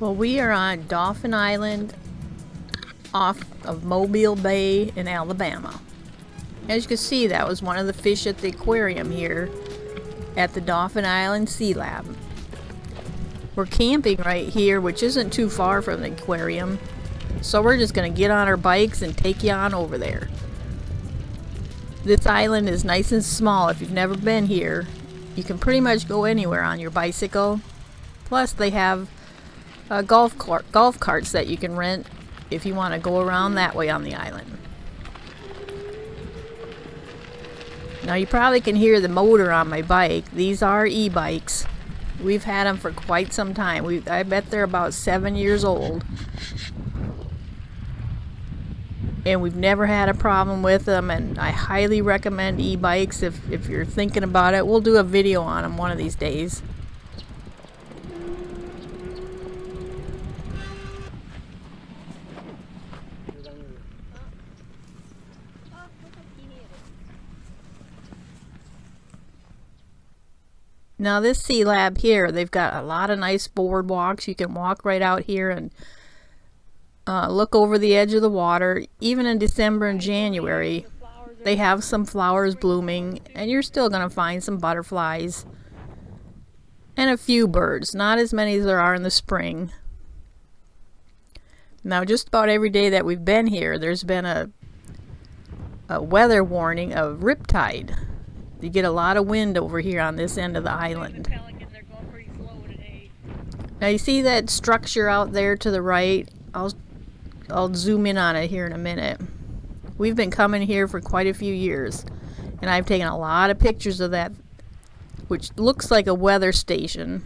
Well, we are on Dauphin Island off of Mobile Bay in Alabama. As you can see, that was one of the fish at the aquarium here at the Dauphin Island Sea Lab. We're camping right here, which isn't too far from the aquarium, so we're just going to get on our bikes and take you on over there. This island is nice and small. If you've never been here, you can pretty much go anywhere on your bicycle. Plus they have golf carts that you can rent if you want to go around that way on the island. Now you probably can hear the motor on my bike. These are e-bikes. We've had them for quite some time. I bet they're about 7 years old. And we've never had a problem with them, and I highly recommend e-bikes if you're thinking about it. We'll do a video on them one of these days. Now this Sea Lab here, they've got a lot of nice boardwalks. You can walk right out here and look over the edge of the water. Even in December and January, they have some flowers blooming, and you're still going to find some butterflies and a few birds. Not as many as there are in the spring. Now just about every day that we've been here, there's been a weather warning of riptide. You get a lot of wind over here on this end of the island. Now you see that structure out there to the right? I'll zoom in on it here in a minute. We've been coming here for quite a few years, and I've taken a lot of pictures of that, which looks like a weather station.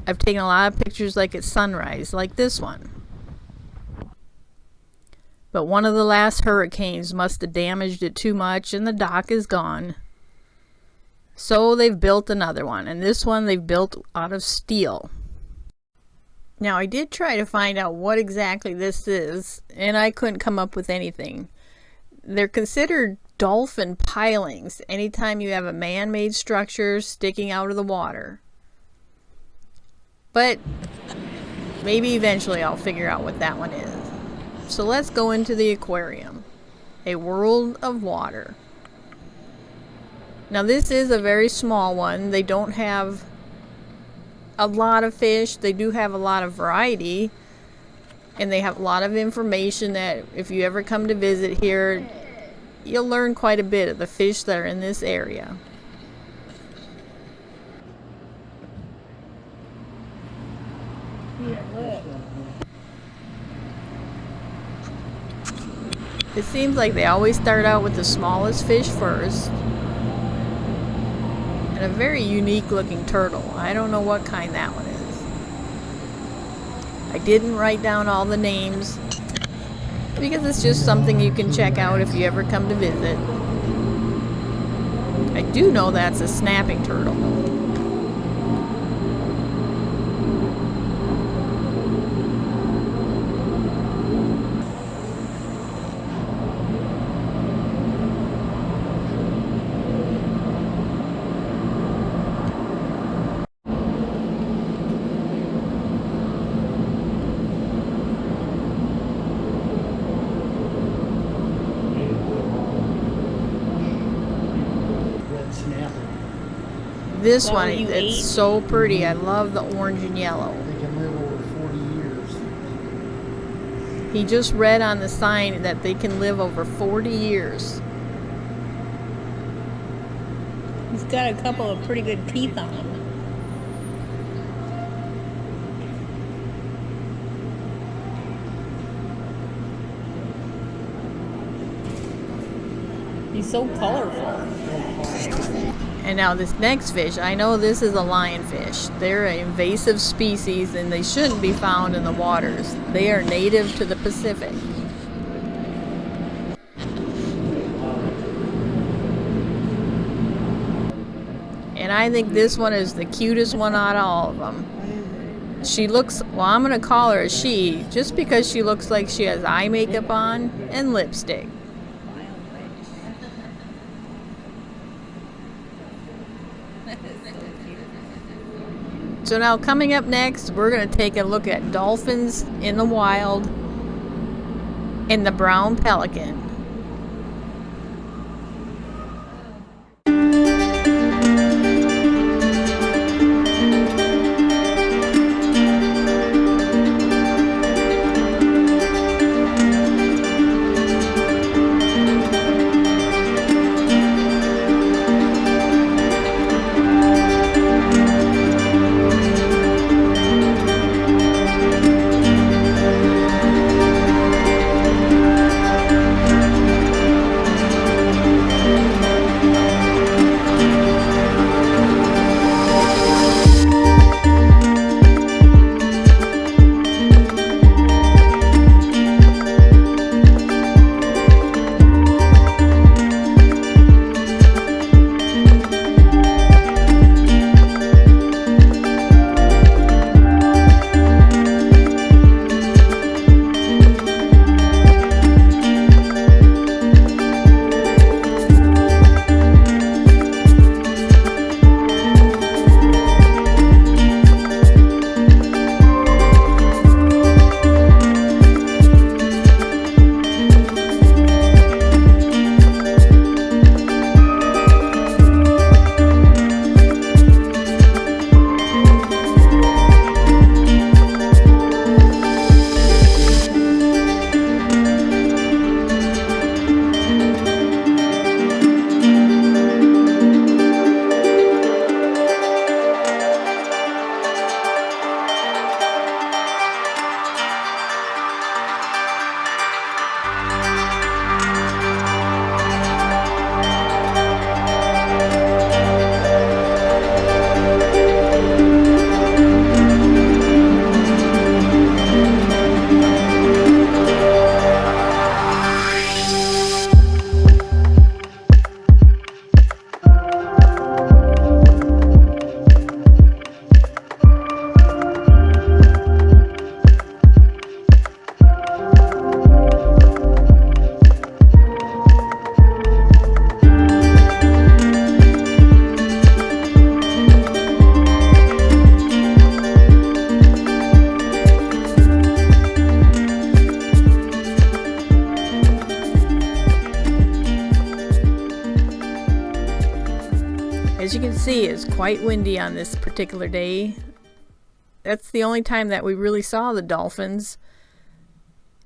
I've taken a lot of pictures like at sunrise, like this one. But one of the last hurricanes must have damaged it too much, and the dock is gone. So they've built another one, and this one they've built out of steel. Now I did try to find out what exactly this is, and I couldn't come up with anything. They're considered dolphin pilings anytime you have a man-made structure sticking out of the water. But maybe eventually I'll figure out what that one is. So let's go into the aquarium. A world of water. Now this is a very small one. They don't have a lot of fish. They do have a lot of variety, and they have a lot of information that if you ever come to visit here, you'll learn quite a bit of the fish that are in this area. It seems like they always start out with the smallest fish first. And a very unique looking turtle. I don't know what kind that one is. I didn't write down all the names because it's just something you can check out if you ever come to visit. I do know that's a snapping turtle. This one, it's so pretty. I love the orange and yellow. They can live over 40 years. He just read on the sign that they can live over 40 years. He's got a couple of pretty good teeth on him. He's so colorful. And now this next fish, I know this is a lionfish. They're an invasive species and they shouldn't be found in the waters. They are native to the Pacific. And I think this one is the cutest one out of all of them. She looks, well, I'm going to call her a she, just because she looks like she has eye makeup on and lipstick. So now coming up next, we're going to take a look at dolphins in the wild and the brown pelican. As you can see, it's quite windy on this particular day. That's the only time that we really saw the dolphins.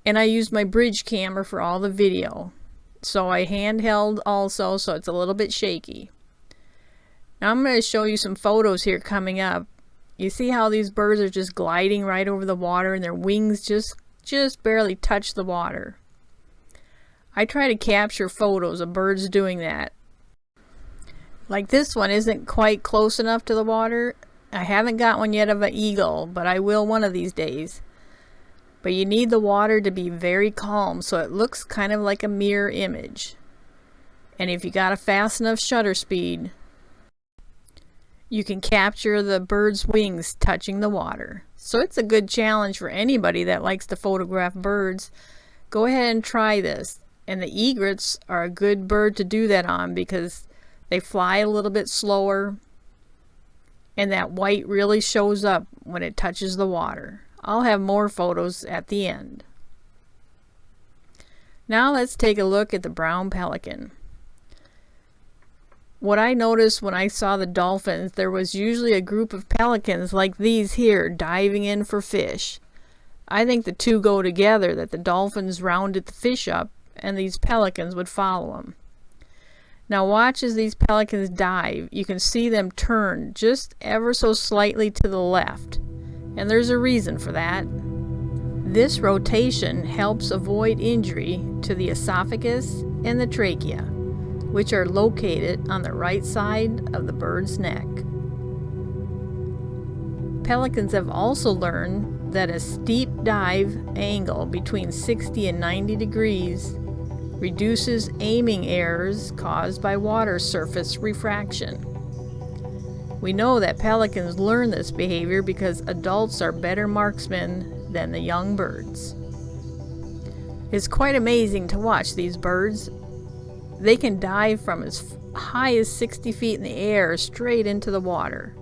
And I used my bridge camera for all the video. So I handheld also, so it's a little bit shaky. Now I'm going to show you some photos here coming up. You see how these birds are just gliding right over the water and their wings just barely touch the water. I try to capture photos of birds doing that. Like this one isn't quite close enough to the water. I haven't got one yet of an eagle, but I will one of these days. But you need the water to be very calm so it looks kind of like a mirror image. And if you got a fast enough shutter speed, you can capture the bird's wings touching the water. So it's a good challenge for anybody that likes to photograph birds. Go ahead and try this. And the egrets are a good bird to do that on because they fly a little bit slower and that white really shows up when it touches the water. I'll have more photos at the end. Now let's take a look at the brown pelican. What I noticed when I saw the dolphins, there was usually a group of pelicans like these here diving in for fish. I think the two go together, that the dolphins rounded the fish up and these pelicans would follow them. Now watch as these pelicans dive. You can see them turn just ever so slightly to the left. And there's a reason for that. This rotation helps avoid injury to the esophagus and the trachea. which are located on the right side of the bird's neck. Pelicans have also learned that a steep dive angle between 60 and 90 degrees reduces aiming errors caused by water surface refraction. We know that pelicans learn this behavior because adults are better marksmen than the young birds. It's quite amazing to watch these birds. They can dive from as high as 60 feet in the air straight into the water.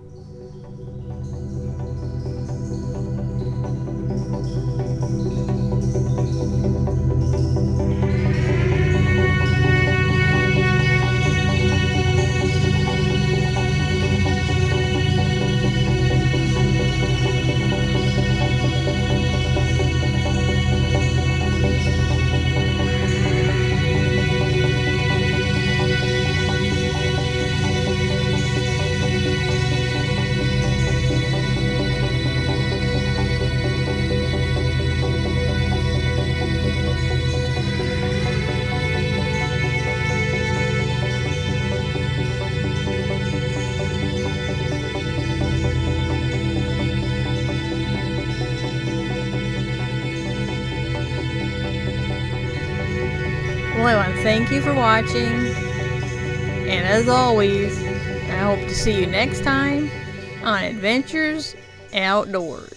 Well, I want to thank you for watching, and as always, I hope to see you next time on Adventures Outdoors.